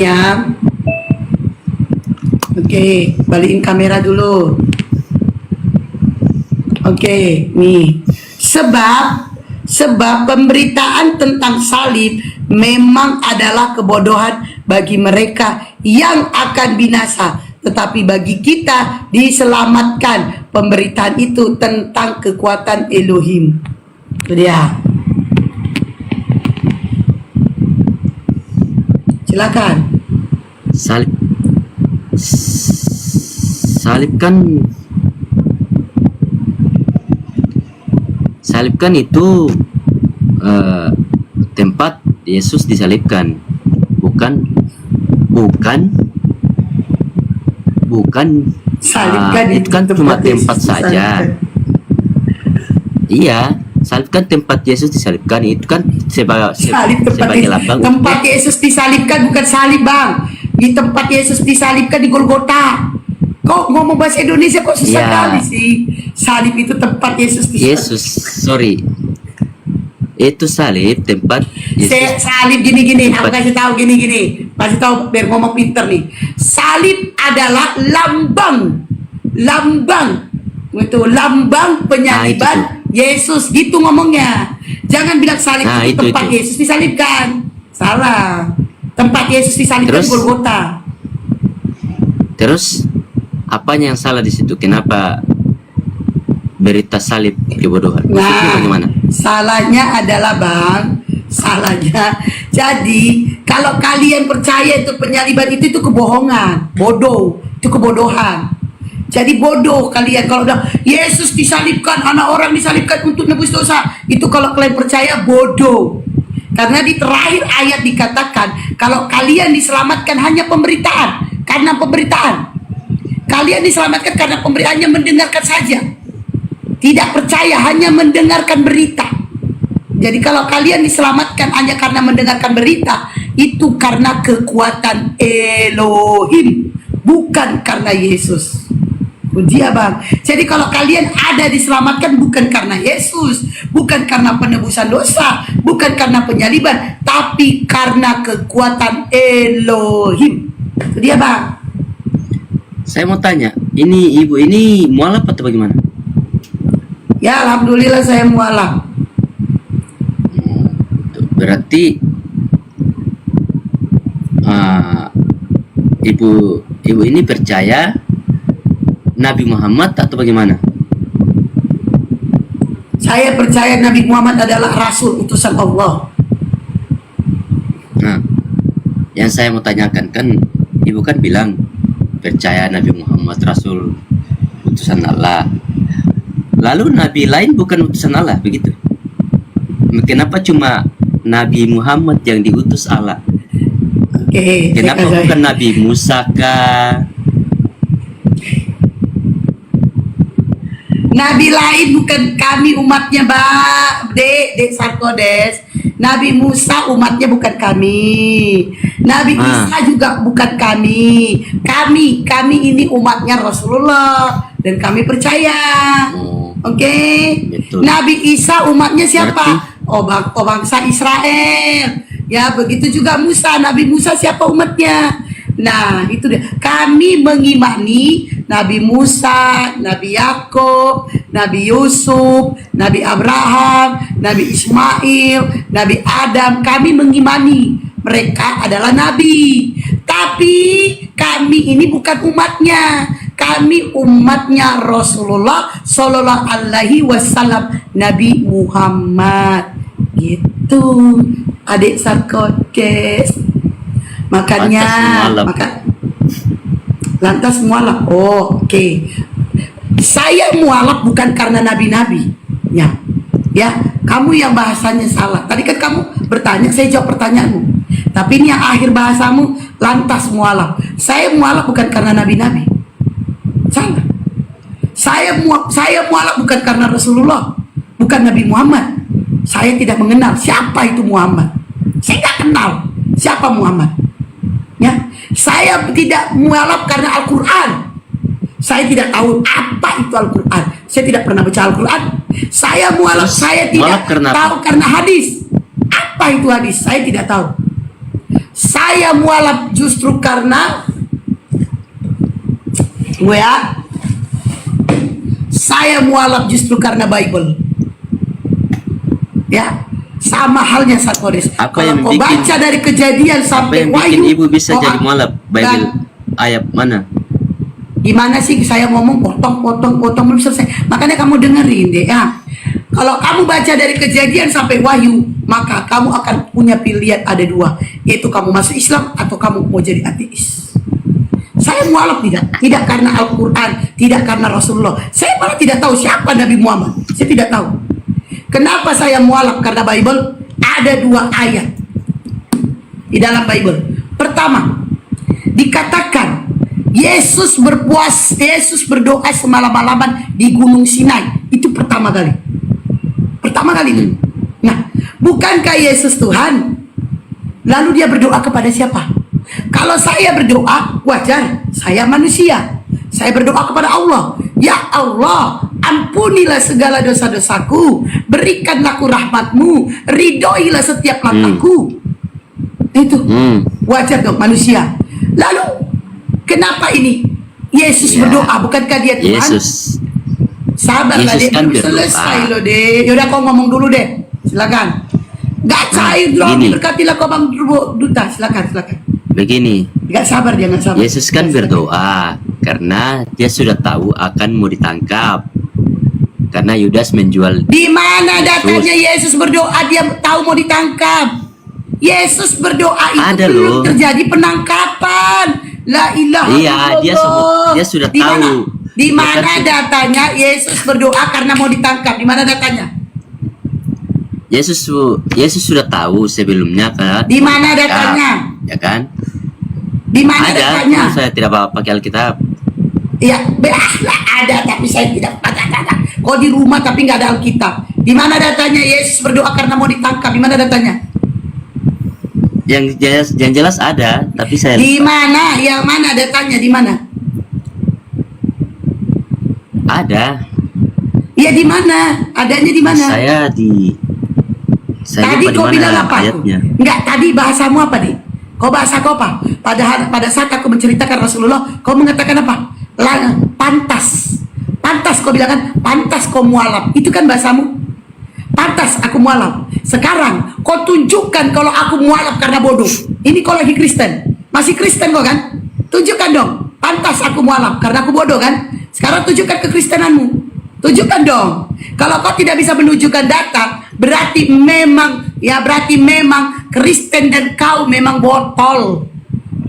Ya. Oke, balikin kamera dulu. Oke, nih. Sebab pemberitaan tentang salib memang adalah kebodohan bagi mereka yang akan binasa, tetapi bagi kita diselamatkan. Pemberitaan itu tentang kekuatan Elohim. Itu dia. Silakan. Salib kan itu tempat Yesus disalibkan, bukan Salibkan itu kan cuma tempat saja. Iya, salib kan tempat Yesus disalibkan, itu kan sebagai lambang. Tempat Yesus disalibkan bukan salib, Bang. Di tempat Yesus disalibkan di Golgota. Kok ngomong bahasa Indonesia kok susah kali sih? Salib itu tempat Yesus disalibkan. Itu salib tempat Yesus. Salib gini-gini, aku kasih tahu gini-gini. Kasih tahu biar ngomong pinter nih. Salib adalah lambang itu lambang penyaliban Yesus, gitu ngomongnya. Jangan bilang salib itu tempat Yesus disalibkan. Salah. Tempat Yesus disalibkan di Golgota. Terus apanya yang salah di situ? Kenapa berita salib kebodohan? Maksudnya bagaimana? Salahnya adalah, Bang, jadi kalau kalian percaya itu penyaliban itu kebohongan, bodoh, itu kebodohan. Jadi bodoh kalian kalau bilang Yesus disalibkan, anak orang disalibkan untuk nebus dosa. Itu kalau kalian percaya bodoh. Karena di terakhir ayat dikatakan kalau kalian diselamatkan hanya pemberitaan, karena pemberitaan. Kalian diselamatkan karena pemberitaannya mendengarkan saja. Tidak percaya, hanya mendengarkan berita. Jadi kalau kalian diselamatkan hanya karena mendengarkan berita, itu karena kekuatan Elohim, bukan karena Yesus. Dia, Bang. Jadi kalau kalian ada diselamatkan bukan karena Yesus, bukan karena penebusan dosa, bukan karena penyaliban, tapi karena kekuatan Elohim. Itu dia, Bang. Saya mau tanya, ini ibu ini mualaf atau bagaimana? Ya, alhamdulillah saya mualaf. Berarti ibu ini percaya Nabi Muhammad atau bagaimana? Saya percaya Nabi Muhammad adalah Rasul utusan Allah. Nah, yang saya mau tanyakan kan, ibu kan bilang percaya Nabi Muhammad Rasul utusan Allah. Lalu Nabi lain bukan utusan Allah, begitu? Kenapa cuma Nabi Muhammad yang diutus Allah? Kenapa bukan Nabi Musa kah? Nabi lain bukan kami umatnya, Mbak. Dek Sarkodes. Nabi Musa umatnya bukan kami. Nabi Isa juga bukan kami. Kami ini umatnya Rasulullah dan kami percaya. Oke. Nabi Isa umatnya siapa? Bangsa Israel. Ya, begitu juga Musa. Nabi Musa siapa umatnya? Nah, itu dia. Kami mengimani Nabi Musa, Nabi Yakub, Nabi Yusuf, Nabi Abraham, Nabi Ismail, Nabi Adam. Kami mengimani mereka adalah nabi. Tapi kami ini bukan umatnya. Kami umatnya Rasulullah Sallallahu Alaihi Wasallam, Nabi Muhammad. Gitu, adik Sarkodes. Makanya lantas mualaf. Oke. Saya mualaf bukan karena nabi-nabi. Ya, kamu yang bahasanya salah. Tadi kan kamu bertanya, saya jawab pertanyaanmu. Tapi ini yang akhir bahasamu lantas mualaf. Saya mualaf bukan karena nabi-nabi. Salah. Saya mualaf bukan karena Rasulullah, bukan Nabi Muhammad. Saya tidak mengenal siapa itu Muhammad. Saya tidak kenal siapa Muhammad. Ya, saya tidak mualaf karena Al-Quran. Saya tidak tahu apa itu Al-Quran. Saya tidak pernah baca Al-Quran. Saya mualaf, saya tidak tahu karena hadis. Apa itu hadis? Saya tidak tahu. Saya mualaf justru karena saya mualaf justru karena Bible. Ya, sama halnya Sakoris. Apa Kalau yang kau bikin- baca dari Kejadian Apa sampai yang bikin Wahyu, ibu bisa kau jadi mualaf? Bible dan ayat mana? gimana sih saya ngomong potong belum selesai. Makanya kamu dengerin deh ya. Kalau kamu baca dari Kejadian sampai Wahyu, maka kamu akan punya pilihan ada dua, yaitu kamu masuk Islam atau kamu mau jadi ateis. Saya mualaf tidak karena Al-Quran, tidak karena Rasulullah. Saya malah tidak tahu siapa Nabi Muhammad. Saya tidak tahu. Kenapa saya mualaf? Karena Bible ada 2 ayat di dalam Bible. Pertama, dikatakan Yesus berdoa semalam-malaman di Gunung Sinai. Itu pertama kali. Pertama kali itu. Nah, bukankah Yesus Tuhan? Lalu dia berdoa kepada siapa? Kalau saya berdoa, wajar. Saya manusia. Saya berdoa kepada Allah. Ya Allah, ampunilah segala dosa-dosaku. Berikanlah rahmatmu. Ridhoilah setiap langkahku. Itu wajar dong manusia. Lalu kenapa ini Yesus Ya. berdoa? Bukankah dia Tuhan? Yesus. Sabar lah Yesus deh, kan belum berdoa. selesai loh deh. Yaudah kau ngomong dulu deh, silakan. Gak cair dong, Gini. berkatilah kau Bang Duta, silakan. Begini, Gak sabar dia, gak sabar. Yesus kan berdoa karena dia sudah tahu akan mau ditangkap. Karena Yudas menjual. Di mana datanya Yesus berdoa dia tahu mau ditangkap? Yesus berdoa itu Ada belum loh. terjadi penangkapan. La ilaha Iya, illallah. dia sudah Di mana? tahu. Di Dia mana kan- datanya Yesus berdoa karena mau ditangkap? Di mana datanya? Yesus sudah tahu sebelumnya kan. Di mana datanya? Ya kan? Di mana Ada. datanya? Saya tidak pakai Alkitab. Iya, ada tapi saya tidak ada. Kau di rumah tapi nggak ada Alkitab. Di mana datanya Yesus berdoa karena mau ditangkap? Di mana datanya? Yang jelas ada, tapi saya Di mana? Yang mana datanya? Di mana? ada. Iya di mana? Adanya di mana? Saya Tadi lupa di kau mana bilang apa? ayatnya. Enggak, tadi bahasamu apa nih? Kau bahasa kau apa? Pada saat aku menceritakan Rasulullah, kau mengatakan apa? Pantas. Pantas kau bilang kan? Pantas kau mualaf. Itu kan bahasamu? Pantas aku mualaf. Sekarang kau tunjukkan kalau aku mualaf karena bodoh. Ini kau lagi Kristen. Masih Kristen kau kan? Tunjukkan dong. Pantas aku mualaf karena aku bodoh kan? Sekarang tunjukkan kekristenanmu. Tunjukkan dong. Kalau kau tidak bisa menunjukkan data, berarti memang Kristen dan kau memang botol.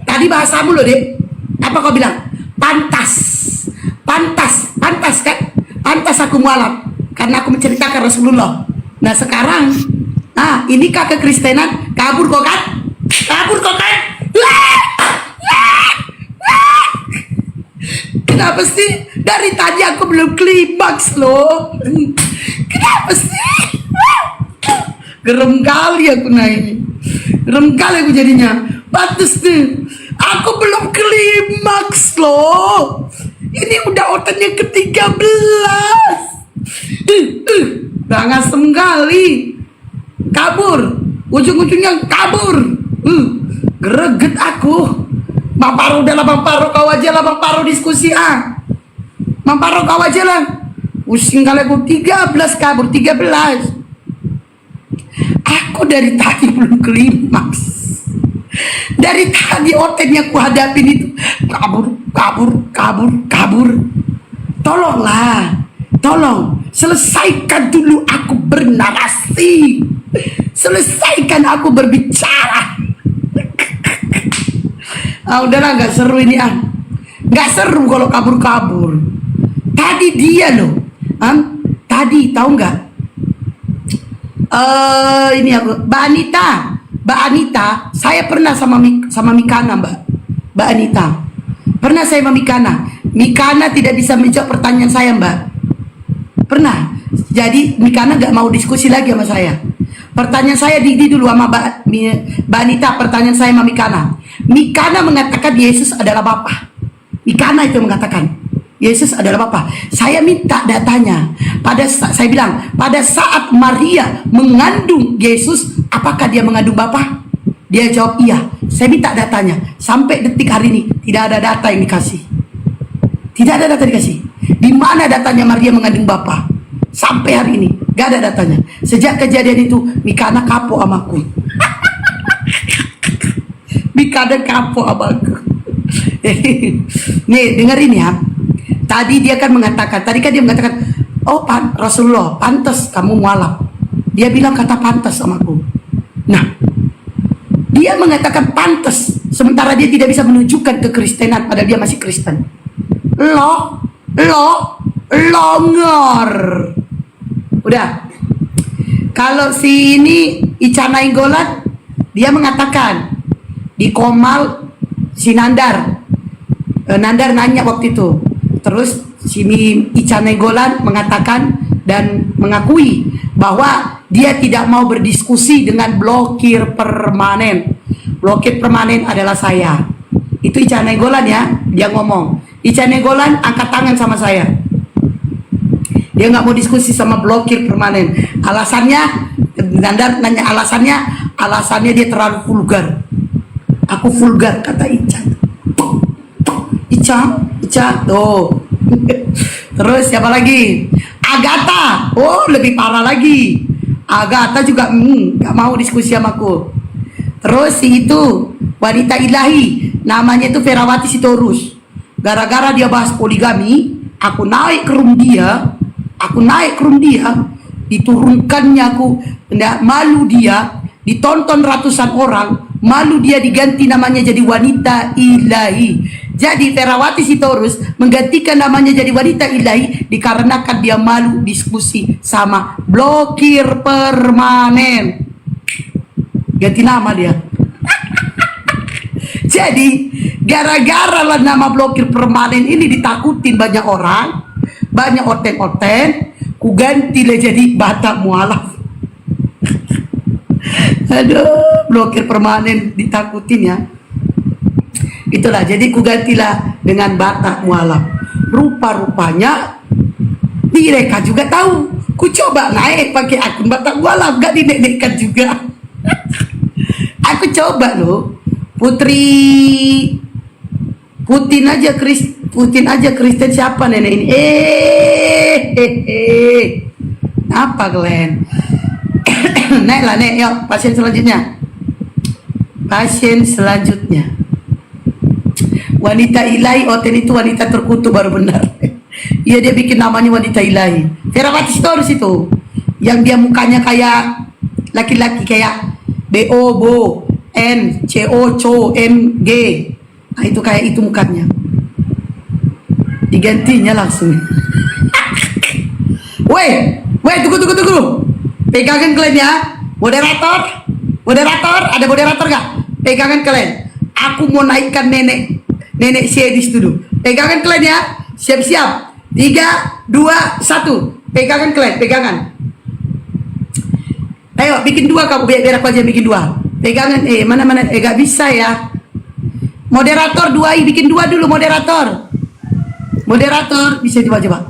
Tadi bahasamu loh, Dek. Apa kau bilang? Pantas kan? Pantas aku mualaf karena aku menceritakan Rasulullah. Nah sekarang, inikah kekristenan? Kabur kau kan? Kenapa sih? Dari tadi aku belum klimaks loh. Kenapa sih? Gerem kali aku naik. Gerem kali aku jadinya. Pantes nih. Aku belum klimaks loh. Ini udah outnya ke-13. Udah ngasem kali. Kabur. Ujung-ujungnya kabur. Greget aku. Bang Paru udah lah, Bang Paru kau aja lah, Bang Paru diskusi Bang Paru kau aja lah. Pusing kali aku 13 kabur 13. Aku dari tadi belum klimaks. Dari tadi otennya aku hadapin itu kabur. Tolong selesaikan dulu aku bernarasi. Selesaikan aku berbicara. Udahlah nggak seru ini nggak seru kalau kabur. Tadi dia loh, tadi tahu nggak? Ini aku, Mbak Anita, saya pernah sama Mikana, Mbak Anita, pernah saya sama Mikana tidak bisa menjawab pertanyaan saya, Mbak. Pernah. Jadi Mikana nggak mau diskusi lagi sama saya. Pertanyaan saya di dulu sama Mbak Anita. Pertanyaan saya sama Mikana mengatakan Yesus adalah Bapa. Mikana itu mengatakan Yesus adalah Bapa. Saya minta datanya. Saya bilang pada saat Maria mengandung Yesus, apakah dia mengandung Bapa? Dia jawab iya. Saya minta datanya. Sampai detik hari ini tidak ada data yang dikasih. Tidak ada data dikasih. Di mana datanya Maria mengandung Bapa? Sampai hari ini gak ada datanya. Sejak kejadian itu Mikana kapok sama aku. Mikana kapok sama aku. Nih dengerin ya. Tadi dia kan mengatakan, oh Rasulullah, pantas kamu mualaf. Dia bilang kata pantas sama aku. Nah, dia mengatakan pantas, sementara dia tidak bisa menunjukkan kekristenan padahal dia masih Kristen. Longor. Udah. Kalau si ini Ica Nainggolan, dia mengatakan di Komal si Nandar nanya waktu itu. Terus si Ica Nainggolan mengatakan dan mengakui bahwa dia tidak mau berdiskusi dengan blokir permanen. Blokir permanen adalah saya. Itu Ica Nainggolan ya, dia ngomong. Ica Nainggolan angkat tangan sama saya. Dia nggak mau diskusi sama blokir permanen. Alasannya, Nandar nanya alasannya dia terlalu vulgar. Aku vulgar, kata Ica. Ica, tuh. Terus siapa lagi? Agatha, oh lebih parah lagi. Agatha juga nggak mau diskusi sama aku. Terus si itu wanita ilahi, namanya itu Ferawati Sitorus. Gara-gara dia bahas poligami, aku naik ke room dia, diturunkannya aku, malu dia, ditonton ratusan orang, malu dia diganti namanya jadi wanita ilahi. Jadi Ferawati Sitorus menggantikan namanya jadi wanita ilahi dikarenakan dia malu diskusi sama blokir permanen. Ganti nama dia. Jadi gara-gara lah nama blokir permanen ini ditakutin banyak orang, banyak oten-oten, ku ganti lah jadi Batak Mualaf. Aduh, blokir permanen ditakutin ya. Itulah, jadi ku gantilah dengan Batak Mualaf. Rupa-rupanya mereka juga tahu. Ku coba naik pakai akun Batak Mualaf, gak dinek-nekkan juga. Aku coba loh. Putin aja Kristen siapa nenek ini? Apa Glenn? Naiklah, yuk pasien selanjutnya. Wanita ilahi, Oten itu wanita terkutuk baru benar. Iya, dia bikin namanya wanita ilahi. Ferawati Sitorus itu, yang dia mukanya kayak laki-laki kayak BO N CO N G. Nah, itu kayak itu mukanya. Digantinya langsung. Weh, tunggu. Pegangan kalian ya. Moderator, ada moderator gak? Pegangan kalian. Aku mau naikkan nenek Sedis dulu. Pegangan kalian ya. Siap-siap. 3, 2, 1. Pegangan kalian, pegangan. Ayo, bikin 2 kamu, biar aku aja bikin 2. Pegangan, mana, gak bisa ya. Moderator 2, bikin 2 dulu moderator. Moderator, bisa coba.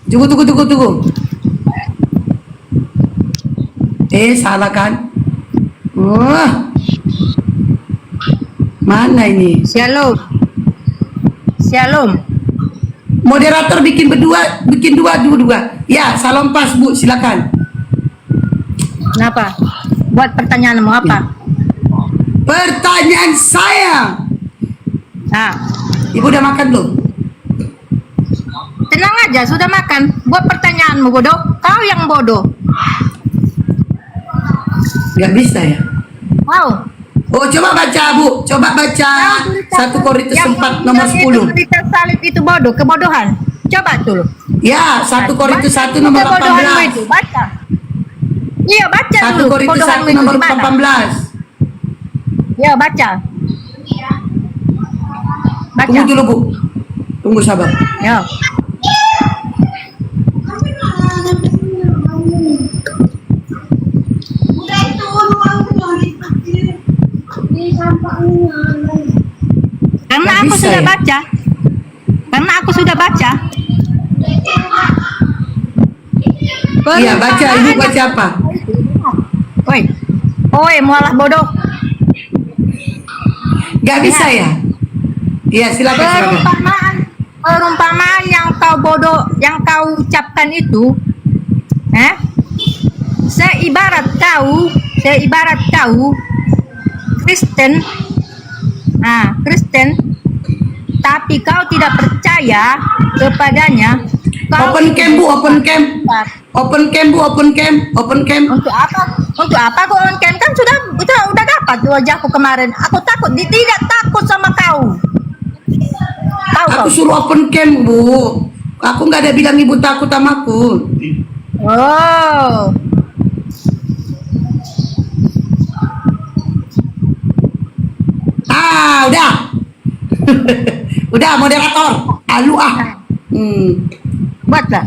Tunggu. Salah kan? Mana ini? Shalom. Moderator bikin 2 dua. Ya, salam pas Bu, silakan. Kenapa? Buat pertanyaanmu apa? Pertanyaan saya. Nah, Ibu udah makan belum? tenang aja, sudah makan. Buat pertanyaanmu bodoh. Kau yang bodoh. Gak bisa ya? Wow. Oh, coba baca Bu. Coba baca 1 Korintus 4 nomor 10. Berita salib itu bodoh, kebodohan. Coba dulu. Ya, 1 Korintus 1 nomor 18. Baca. Iya, baca 1 dulu. Korintus 1 nomor 18. Ya, baca. Tunggu dulu Bu. Tunggu sabar. Ya. Karena aku sudah baca. Iya, baca. Ibu baca apa? Oi, mualah bodoh. Gak bisa ya? Iya, silakan. Perumpamaan yang kau bodoh, yang kau ucapkan itu, seibarat kau Kristen, Kristen, tapi kau tidak percaya kepadanya. Kau Open camp Bu, open camp. Open camp Bu, open camp. Open camp. Untuk apa? Untuk apa kau on cam? Kan udah dapat wajahku kemarin. Aku takut, tidak takut sama kau. Tahu Aku kau? suruh open camp Bu. Aku nggak ada bilang ibu takut sama aku. Oh. Udah. Udah moderator. Buatlah.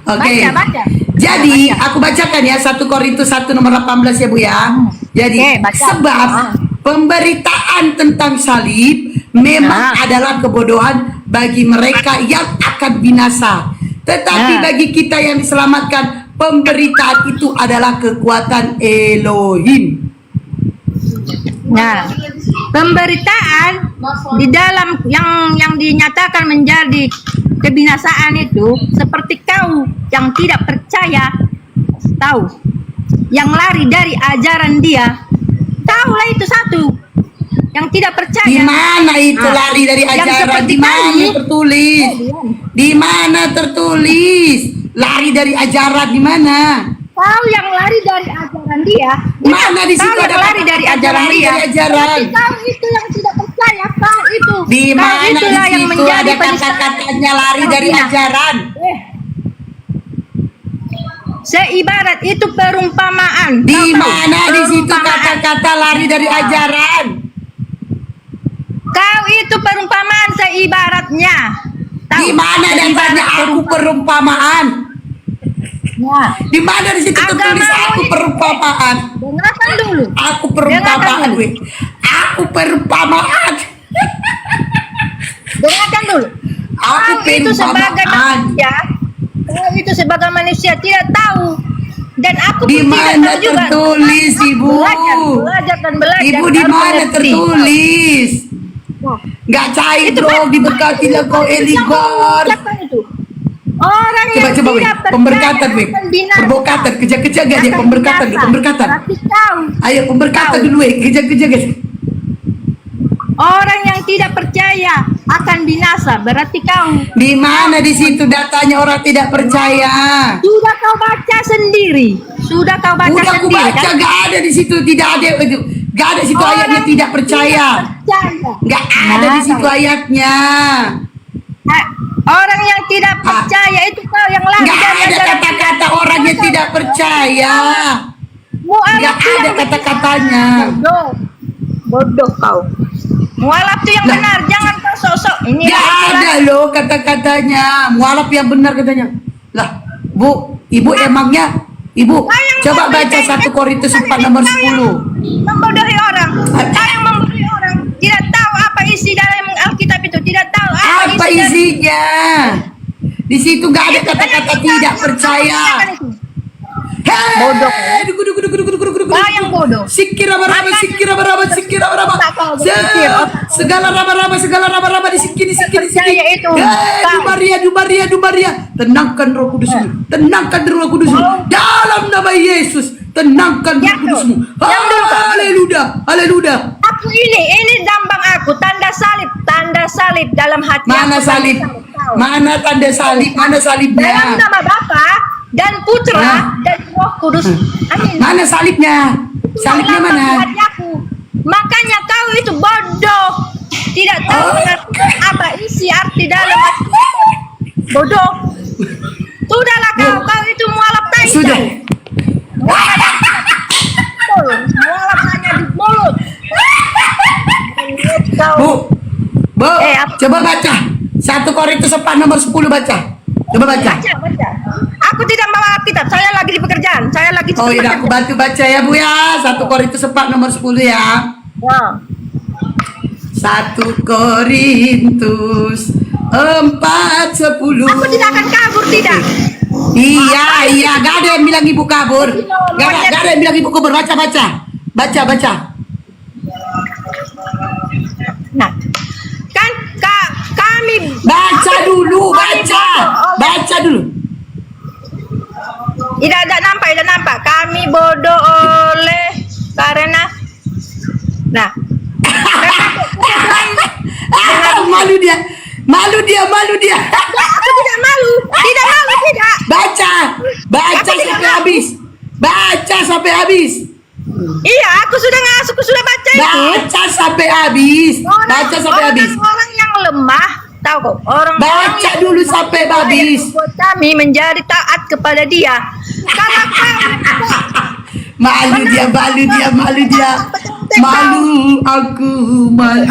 Oke. Baca. Jadi Baca. aku bacakan ya 1 Korintus 1 nomor 18 ya Bu ya. Jadi Oke, baca. sebab pemberitaan tentang salib memang adalah kebodohan bagi mereka yang akan binasa. Tetapi bagi kita yang diselamatkan, pemberitaan itu adalah kekuatan Elohim. Nah, pemberitaan di dalam yang dinyatakan menjadi kebinasaan itu seperti kau yang tidak percaya, tahu, yang lari dari ajaran dia, tahulah itu satu, yang tidak percaya. Di mana itu lari dari yang ajaran? seperti Di mana tadi. tertulis? Di mana tertulis? Lari dari ajaran di mana? Kau yang lari dari ajaran dia. Mana di situ Kau yang ada lari dari ajaran lari dia. dari ajaran? Tapi kau itu yang tidak percaya. Kau itu. Di Kau mana di itulah yang situ menjadi ada penistaan. kata-katanya lari dari Nah, ajaran? Seibarat itu perumpamaan. Di Tahu, mana di situ perumpamaan. kata-kata lari dari ajaran? Kau itu perumpamaan seibaratnya. Tahu? Di mana datanya aku perumpamaan? Nah, Di mana di situ tertulis aku perumpamaan? dengarkan dulu. Aku perumpamaan, Dengarkan dulu. weh. Aku perumpamaan. Dengarkan dulu. Aku Kau itu sebagai perumpamaan. manusia. Kau itu sebagai manusia tidak tahu. Dan aku Di pun tidak mana tahu juga. tertulis, Ibu? Belajar dan belajar. Ibu di baru mana mengerti. tertulis? Gak cair dong diberkati lah kau Eligor. Siapa itu? Orang yang Coba weh, tidak percaya pemberkatan weh. akan binasa. Pemberkatan, kejar-kejar gak dia Akan pemberkatan, binasa. pemberkatan. Berarti kau. Ayo pemberkatan Tahu. dulu weh, kejar-kejar guys. Orang yang tidak percaya akan binasa. Berarti kau. Di mana di situ datanya orang tidak percaya? Sudah kau baca sendiri. Sudah kau baca Udah aku sendiri baca, kan? gak ada di situ, tidak ada itu. Gak ada situ Orang ayatnya tidak percaya. percaya. Gak ada di situ ayatnya. Orang yang tidak percaya itu kau yang lari Gak dari ada ajaran kata-kata Tuhan. orang yang tidak percaya. Mu'alaf Gak tuh ada yang kata-katanya. Bodoh kau. Mu'alaf tuh yang Lah. benar, jangan kau sosok. Ini Gak ada loh kata-katanya. Mualaf yang benar katanya. Lah, Bu, Ibu emangnya Ibu, coba baca 1 Korintus 4 nomor 10. Membodohi orang. Kau yang membodohi orang. Tidak tahu apa isi dalam Alkitab itu. Tidak tahu Apa dari- isinya? Di situ gak ada kata-kata tidak percaya. Bodoh. Hei, dugu. Kau yang bodoh. Sikir raba-raba, sikir raba-raba, sikir raba-raba. Tak kau berpikir. Segala raba-raba disikir. Percaya itu. Hei, Kau. Dumaria. Tenangkan Roh Kudusmu. Tenangkan Roh Kudusmu. Dalam nama Yesus, tenangkan Roh Diam dulu. Kudusmu. Diam dulu, Kak. Haleluya. Aku ini dambang aku, tanda salib dalam hati Mana aku. salib? Kau. Mana tanda salib? Mana Dalam salibnya? nama Bapa dan Putra dan Roh Kudus. Amin. Mana salibnya? Salibnya Dalam mana? hati aku. Makanya kau itu bodoh. Tidak tahu apa isi arti dalam hati. Bodoh. Sudahlah kau itu mualaf tai. Sudah. Mualaf hanya di mulut. Kau. Bu, Apa? coba baca 1 Korintus 4 nomor 10 baca. Coba baca. Baca. Aku tidak bawa Alkitab. Saya lagi di pekerjaan. Saya lagi Oh iya, aku bantu baca ya Bu ya. 1 Korintus 4 nomor 10 ya. 1 Korintus 4:10. Aku tidak akan kabur, tidak. Iya, gak ada yang bilang ibu kabur. Gak ada yang bilang ibu kabur. Baca. Tidak nampak. Kami bodoh karena nah. Malu dia. Aku tidak malu. Tidak malu, tidak. Baca sampai habis. Iya, aku sudah baca itu. Baca sampai habis. Orang yang lemah, tahu kok? Baca dulu sampai habis. Membuat kami menjadi taat kepada dia. Karena Malu dia. Malu aku. Malu.